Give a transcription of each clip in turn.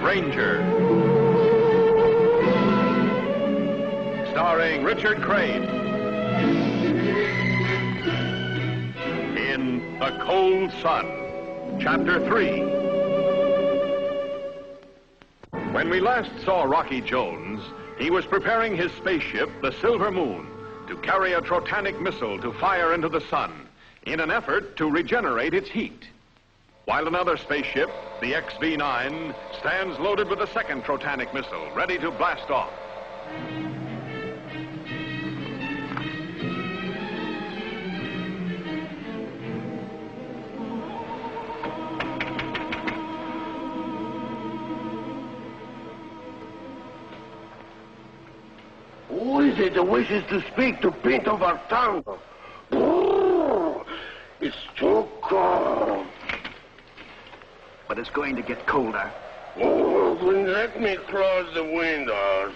Ranger. Starring Richard Crane. In A Cold Sun, Chapter 3. When we last saw Rocky Jones, he was preparing his spaceship, the Silver Moon, to carry a Trotanic missile to fire into the sun in an effort to regenerate its heat. While another spaceship, the XV-9, stands loaded with a second Trotanic missile, ready to blast off. Who is it that wishes to speak to Pinto Vartango? It's too cold. But it's going to get colder. Oh, let me close the windows.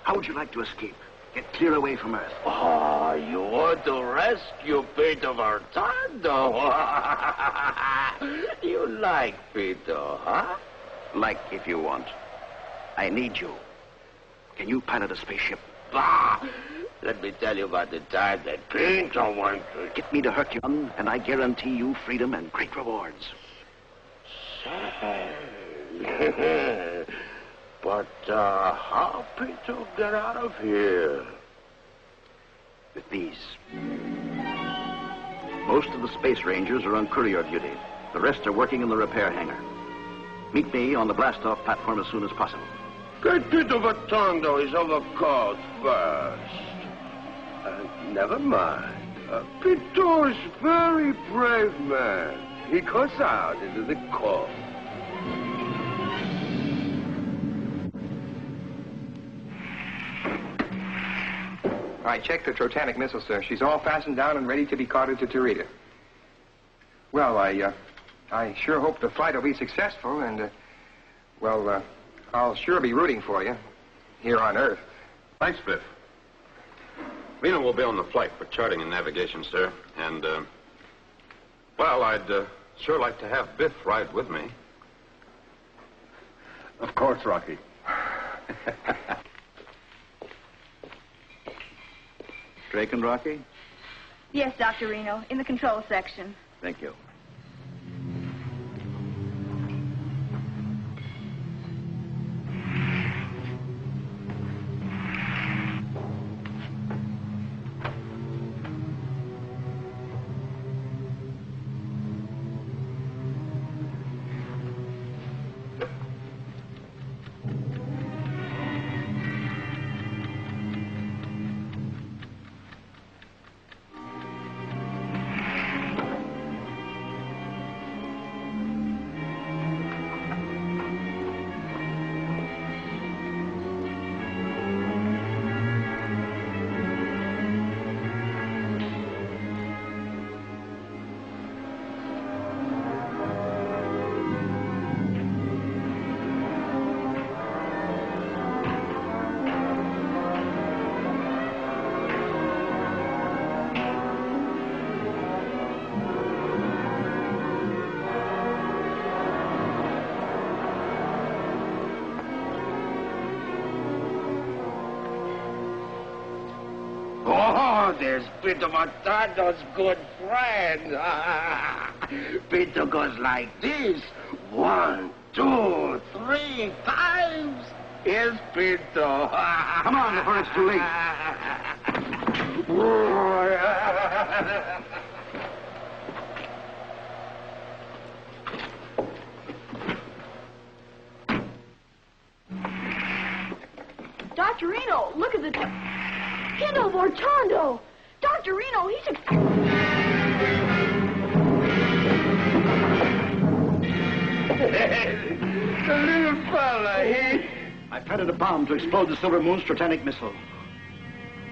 How would you like to escape? Get clear away from Earth. Oh, you want to rescue Pinto Vartango? You like Pinto, huh? Like if you want. I need you. Can you pilot a spaceship? Let me tell you about the time that Pinto went to... Get me to Hercules, and I guarantee you freedom and great rewards. Say... But, how Pinto get out of here? With these. Most of the Space Rangers are on courier duty. The rest are working in the repair hangar. Meet me on the blast-off platform as soon as possible. Get Pinto Vartango is overcalled first. Never mind. Pinto is a very brave man. He goes out into the cold. I checked the Trotanic missile, sir. She's all fastened down and ready to be carted to Tarita. Well, I sure hope the flight will be successful, and, I'll sure be rooting for you here on Earth. Thanks, Biff. Reno will be on the flight for charting and navigation, sir. And, I'd sure like to have Biff ride with me. Of course, Rocky. Drake and Rocky? Yes, Dr. Reno, in the control section. Thank you. Oh, there's Pinto Vartango's good friend. Pinto goes like this. 1, 2, 3 times. Here's Pinto. Come on before it's too late. Dr. Reno, look at the... Pinto Vartango! Dr. Reno, he's a... The little fella, he... I planted a bomb to explode the Silver Moon's Trotanic missile.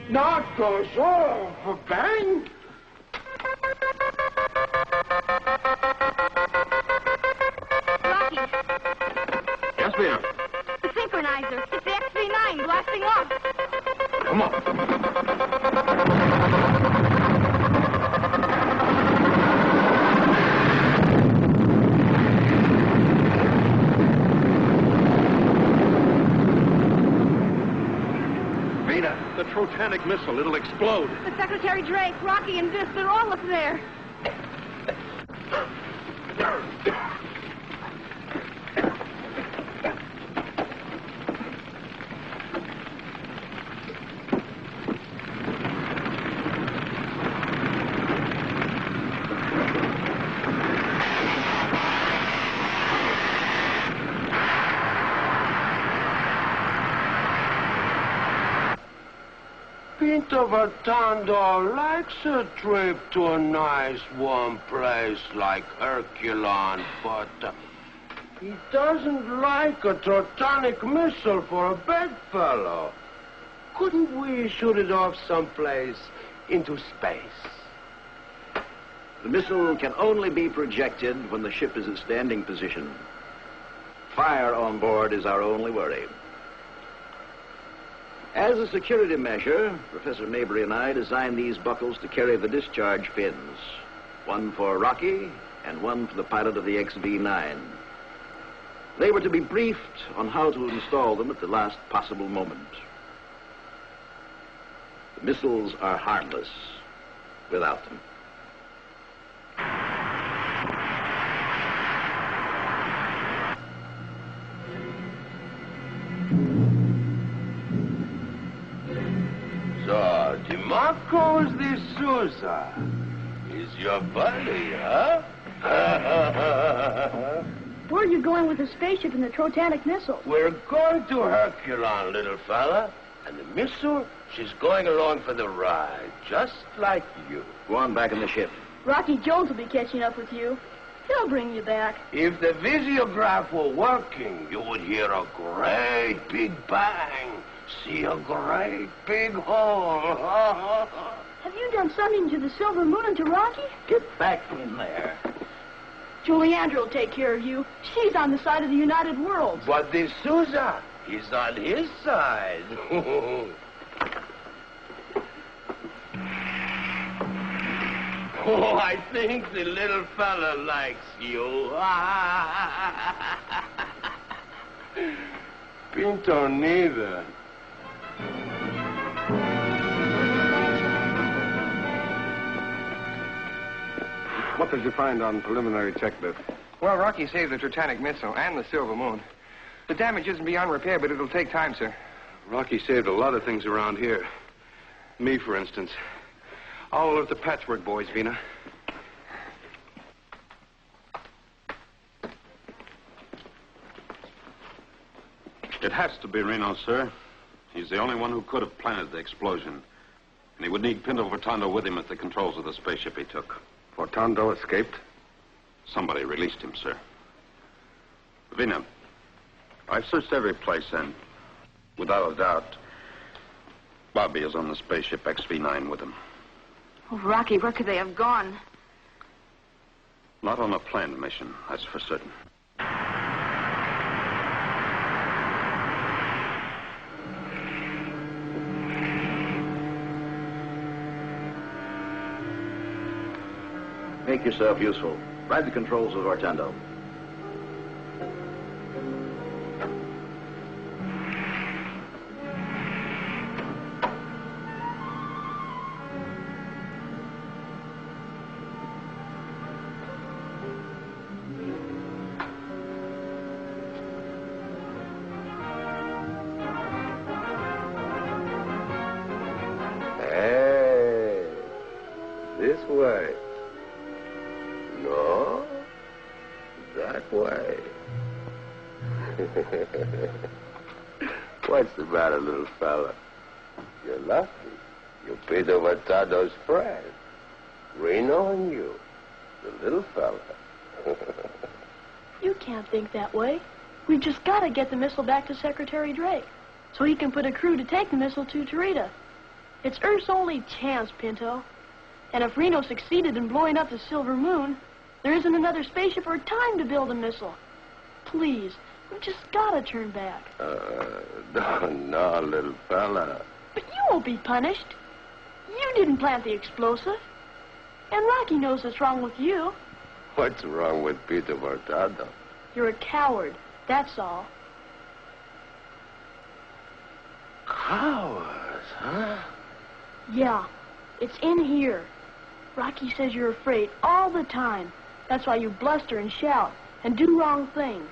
Not goes off. Bang! Rocky, Yes, ma'am. the synchronizer. It's the XV-9 blasting off. Come on. Trotanic missile. It'll explode. But Secretary Drake, Rocky, and Vis, they're all up there. Pinto Vertando likes a trip to a nice warm place like Herculon, but he doesn't like a Trotanic missile for a bedfellow. Couldn't we shoot it off someplace into space? The missile can only be projected when the ship is in standing position. Fire on board is our only worry. As a security measure, Professor Mabry and I designed these buckles to carry the discharge pins. One for Rocky and one for the pilot of the XV-9. They were to be briefed on how to install them at the last possible moment. The missiles are harmless without them. So, DeMarco's de Souza is your buddy, huh? Where are you going with the spaceship and the Trotanic missile? We're going to Herculon, little fella. And the missile, she's going along for the ride, just like you. Go on back in the ship. Rocky Jones will be catching up with you. He'll bring you back. If the visiograph were working, you would hear a great big bang. See a great big hole. Have you done something to the Silver Moon and to Rocky? Get back in there. Juliandra will take care of you. She's on the side of the United Worlds. But the Souza is on his side. Oh, I think the little fella likes you. Pinto neither. What did you find on preliminary checklist? Well, Rocky saved the Trotanic missile and the Silver Moon. The damage isn't beyond repair, but it'll take time, sir. Rocky saved a lot of things around here. Me, for instance. I'll alert the patchwork boys, Vina. It has to be Reno, sir. He's the only one who could have planted the explosion. And he would need Pinto Vertando with him at the controls of the spaceship he took. Vertando escaped? Somebody released him, sir. Vina, I've searched every place, and without a doubt, Bobby is on the spaceship XV-9 with him. Oh, Rocky, where could they have gone? Not on a planned mission, that's for certain. Make yourself useful. Ride the controls of Vertando. Hey, this way. No, that way. What's the matter, little fella? You're lucky. You're Pinto Vertando's friend. Reno and you, the little fella. You can't think that way. We've just got to get the missile back to Secretary Drake so he can put a crew to take the missile to Tarita. It's Earth's only chance, Pinto. And if Reno succeeded in blowing up the Silver Moon, there isn't another spaceship or time to build a missile. Please, we've just got to turn back. No, little fella. But you won't be punished. You didn't plant the explosive. And Rocky knows what's wrong with you. What's wrong with Pinto Vertando? You're a coward, that's all. Cowards? huh? Yeah, it's in here. Rocky says you're afraid all the time. That's why you bluster and shout and do wrong things.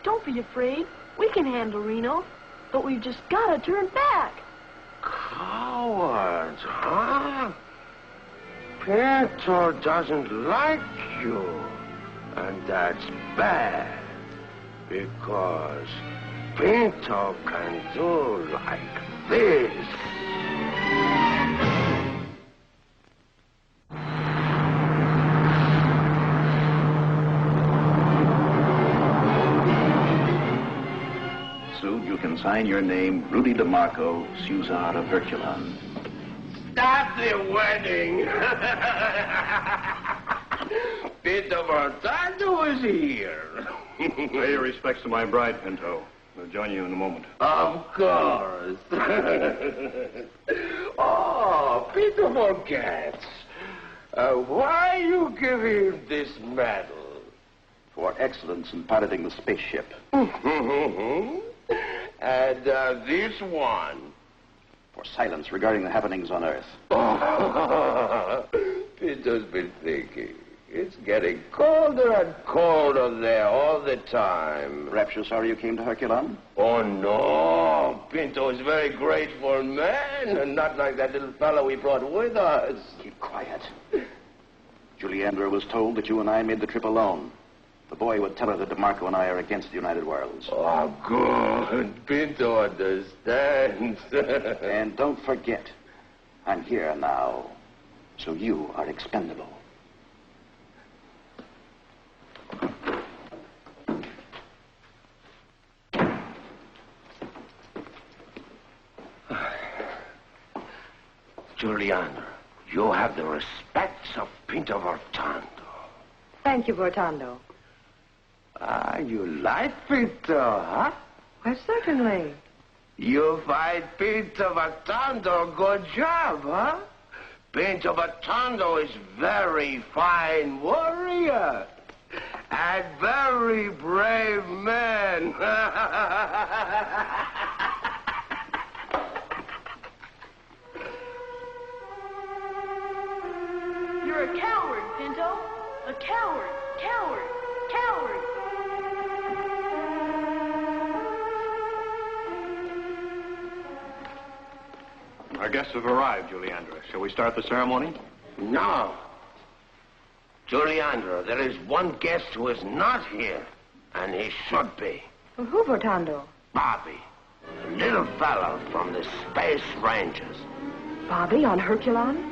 Don't be afraid. We can handle Reno. But we've just got to turn back. Cowards, huh? Pinto doesn't like you. And that's bad. Because Pinto can do like this. Soon you can sign your name Rudy DeMarco, Suzar of Herculon. Stop the wedding! Pinto Vartado is here. Pay your respects to my bride, Pinto. We'll join you in a moment. Of course. Oh, Pinto forgets. Why you give him this medal? For excellence in piloting the spaceship. And this one? For silence regarding the happenings on Earth. Pinto's been thinking. It's getting colder and colder there all the time. Perhaps you're sorry you came to Herculon? Oh, no. Pinto is a very grateful man, and not like that little fellow we brought with us. Keep quiet. Juliandra was told that you and I made the trip alone. The boy would tell her that DeMarco and I are against the United Worlds. Oh, good. Pinto understands. And don't forget, I'm here now, so you are expendable. Juliandra, you have the respects of Pinto Vartando. Thank you, Vortando. Ah, you like Pinto, huh? Why, certainly. You find Pinto Vartando a good job, huh? Pinto Vartando is very fine warrior and very brave man. You're a coward, Pinto. A coward, coward, coward. Our guests have arrived, Juliandra. Shall we start the ceremony? No. Juliandra, there is one guest who is not here, and he should be. Well, who, Vortando? Bobby, the little fellow from the Space Rangers. Bobby on Herculon?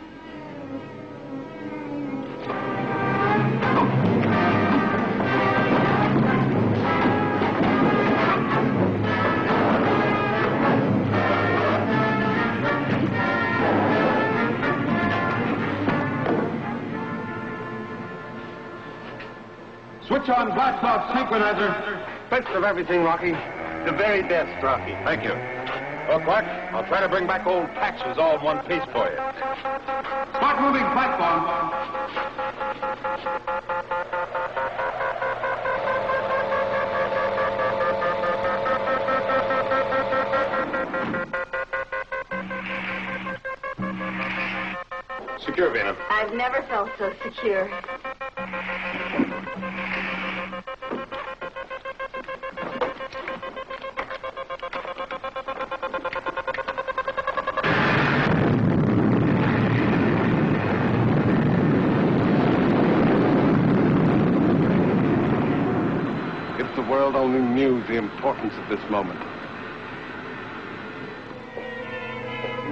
Switch on blast off synchronizer. Best of everything, Rocky. The very best, Rocky. Thank you. Well, Clark, I'll try to bring back old patches all in one piece for you. Start moving platform. Secure, Vena. I've never felt so secure. If the world only knew the importance of this moment.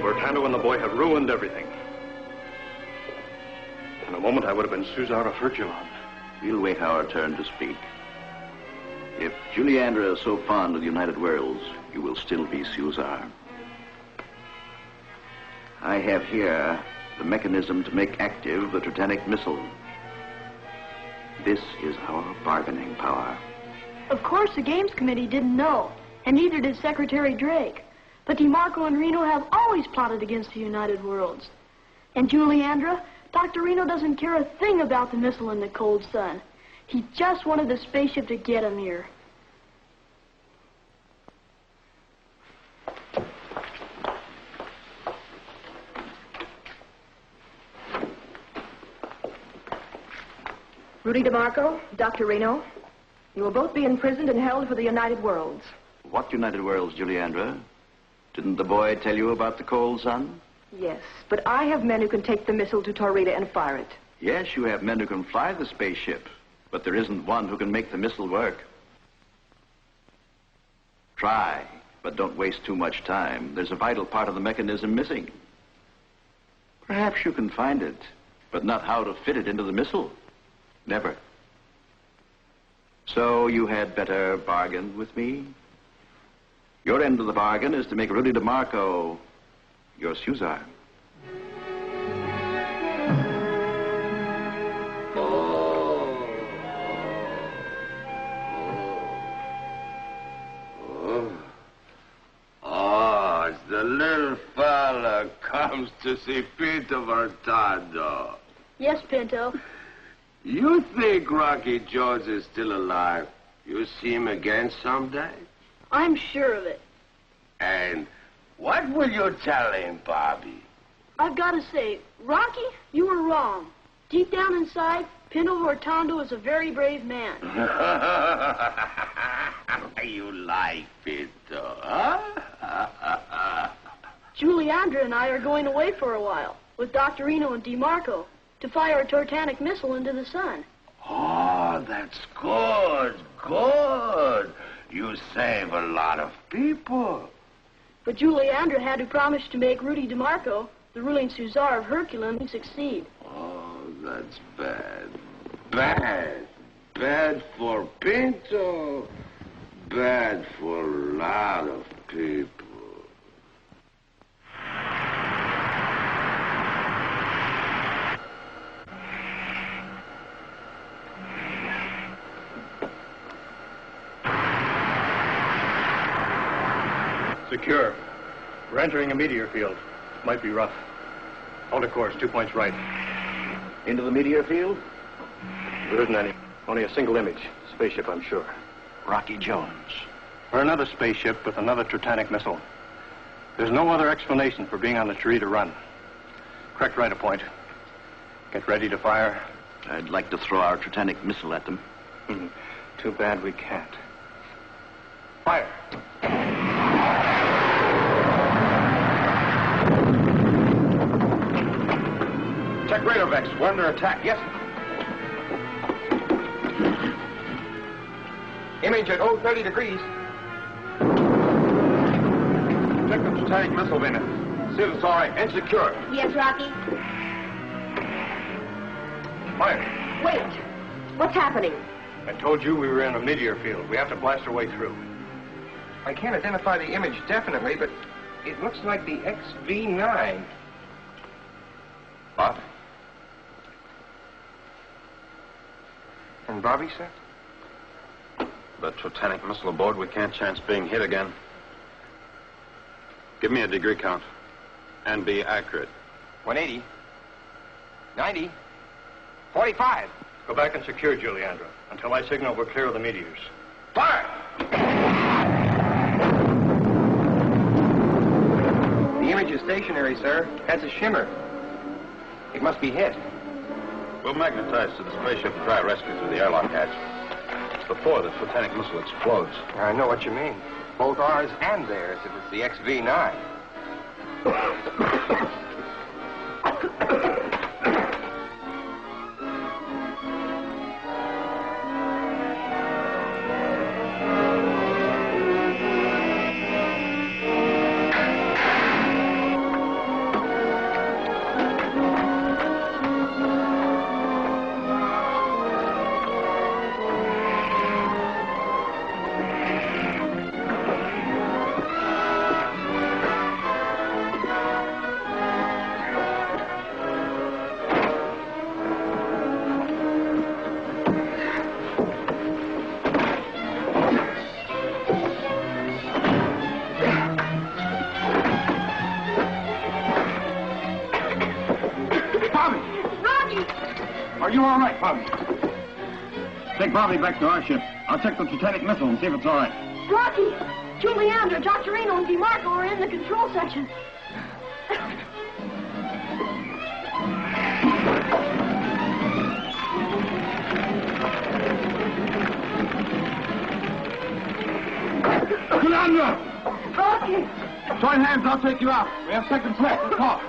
Bertando and the boy have ruined everything. In a moment, I would have been Suzar of Herculon. We'll wait our turn to speak. If Juliandra is so fond of the United Worlds, you will still be Suzar. I have here the mechanism to make active the Titanic missile. This is our bargaining power. Of course, the Games Committee didn't know, and neither did Secretary Drake. But DeMarco and Reno have always plotted against the United Worlds. And Juliandra, Dr. Reno doesn't care a thing about the missile in the cold sun. He just wanted the spaceship to get him here. Rudy DeMarco, Dr. Reno, you will both be imprisoned and held for the United Worlds. What United Worlds, Juliandra? Didn't the boy tell you about the cold sun? Yes, but I have men who can take the missile to Torrita and fire it. Yes, you have men who can fly the spaceship, but there isn't one who can make the missile work. Try, but don't waste too much time. There's a vital part of the mechanism missing. Perhaps you can find it, but not how to fit it into the missile. Never. So you had better bargain with me? Your end of the bargain is to make Rudy DeMarco your Suzar. The little fella comes to see Pinto Hurtado. Yes, Pinto. You think Rocky Jones is still alive? You see him again someday? I'm sure of it. And what will you tell him, Bobby? I've got to say, Rocky, you were wrong. Deep down inside, Pinto Hurtado is a very brave man. You like Pinto, huh? Juliandra and I are going away for a while with Dr. Reno and DeMarco to fire a Titanic missile into the sun. Oh, that's good, good. You save a lot of people. But Juliandra had to promise to make Rudy DeMarco, the ruling Suzar of Herculan, succeed. Oh, that's bad. Bad. Bad for Pinto. Bad for a lot of people. Secure. We're entering a meteor field. Might be rough. Hold a course, 2 points right. Into the meteor field? There isn't any. Only a single image. Spaceship, I'm sure. Rocky Jones. Or another spaceship with another Titanic missile. There's no other explanation for being on the Torrita run. Correct right a point. Get ready to fire. I'd like to throw our Titanic missile at them. Too bad we can't. Fire! Check radar, Vex. We're under attack. Yes. Image at 30 degrees. Check the Titanic missile bin. See if it's all right and secure. Yes, Rocky? Fire! Wait. What's happening? I told you we were in a meteor field. We have to blast our way through. I can't identify the image definitely, but it looks like the XV9. Bobby. And Bobby, sir? The Titanic missile aboard, we can't chance being hit again. Give me a degree count. And be accurate. 180. 90. 45. Go back and secure Juliandra. Until I signal we're clear of the meteors. Fire! The image is stationary, sir. Has a shimmer. It must be hit. We'll magnetize to the spaceship and try rescue through the airlock hatch. Before the Titanic missile explodes. I know what you mean. Both ours and theirs, if it's the XV9. Are you all right, Bobby? Take Bobby back to our ship. I'll check the Titanic missile and see if it's all right. Rocky, Juliandra, Dr. Reno, and DeMarco are in the control section. Sandra! Rocky! Join hands, I'll take you out. We have seconds left. Let's talk.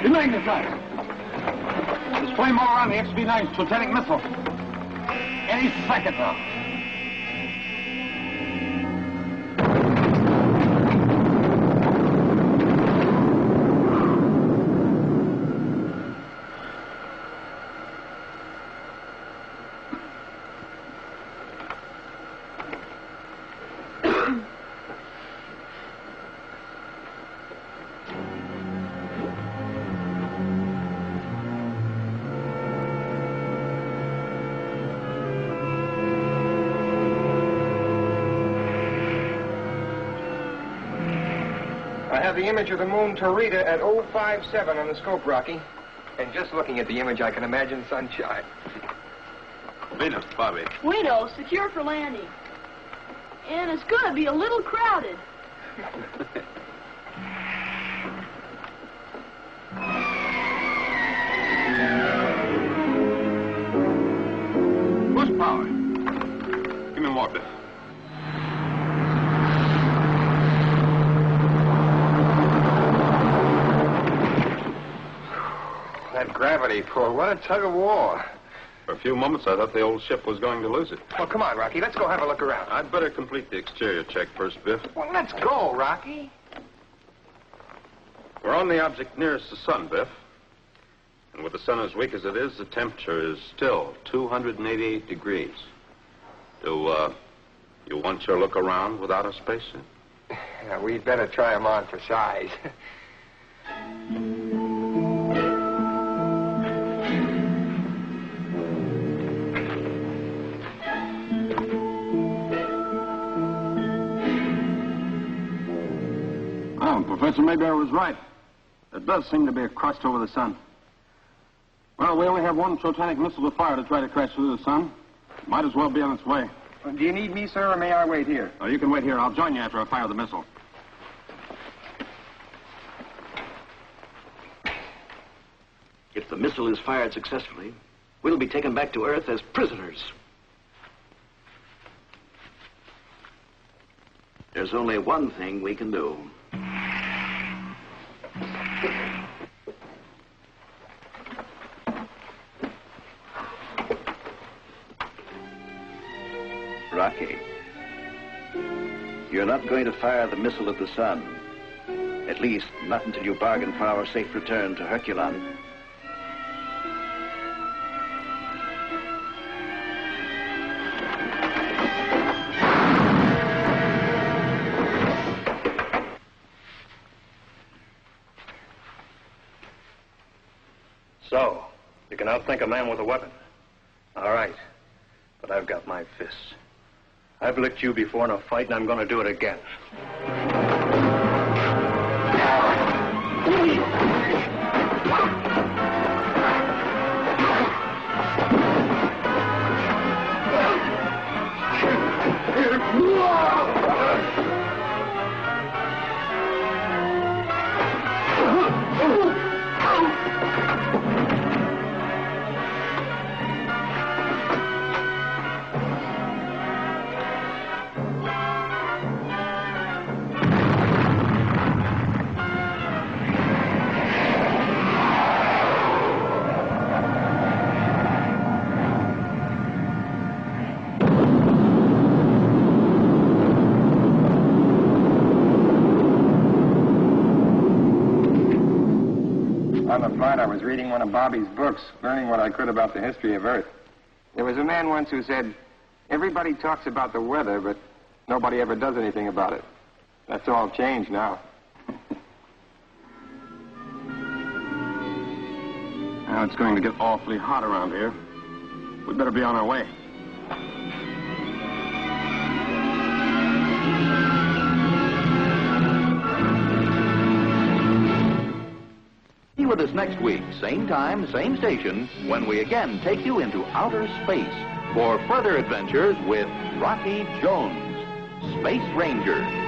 Demagnetize. There's flame all around the XV-9's totemic missile. Any second now. I have the image of the moon Tarita at 057 on the scope, Rocky. And just looking at the image, I can imagine sunshine. Venus, Bobby. Window secure for landing. And it's going to be a little crowded. Push power. Give me more, Biff. That gravity pull, what a tug of war. For a few moments, I thought the old ship was going to lose it. Well, come on, Rocky, let's go have a look around. I'd better complete the exterior check first, Biff. Well, let's go, Rocky. We're on the object nearest the sun, Biff. And with the sun as weak as it is, the temperature is still 288 degrees. Do, you want your look around without a spacesuit? Yeah, we'd better try them on for size. Oh, Professor Mayberry was right. There does seem to be a crust over the sun. Well, we only have one Trotanic missile to fire to try to crash through the sun. Might as well be on its way. Do you need me, sir, or may I wait here? Oh, you can wait here. I'll join you after I fire the missile. If the missile is fired successfully, we'll be taken back to Earth as prisoners. There's only one thing we can do. Rocky, you're not going to fire the missile at the sun. At least, not until you bargain for our safe return to Herculon. So, you can outthink a man with a weapon. All right. But I've got my fists. I've licked you before in a fight, and I'm going to do it again. On the flight, I was reading one of Bobby's books, learning what I could about the history of Earth. There was a man once who said, everybody talks about the weather, but nobody ever does anything about it. That's all changed now. Now it's going to get awfully hot around here. We'd better be on our way. Be with us next week, same time, same station, when we again take you into outer space for further adventures with Rocky Jones, Space Ranger.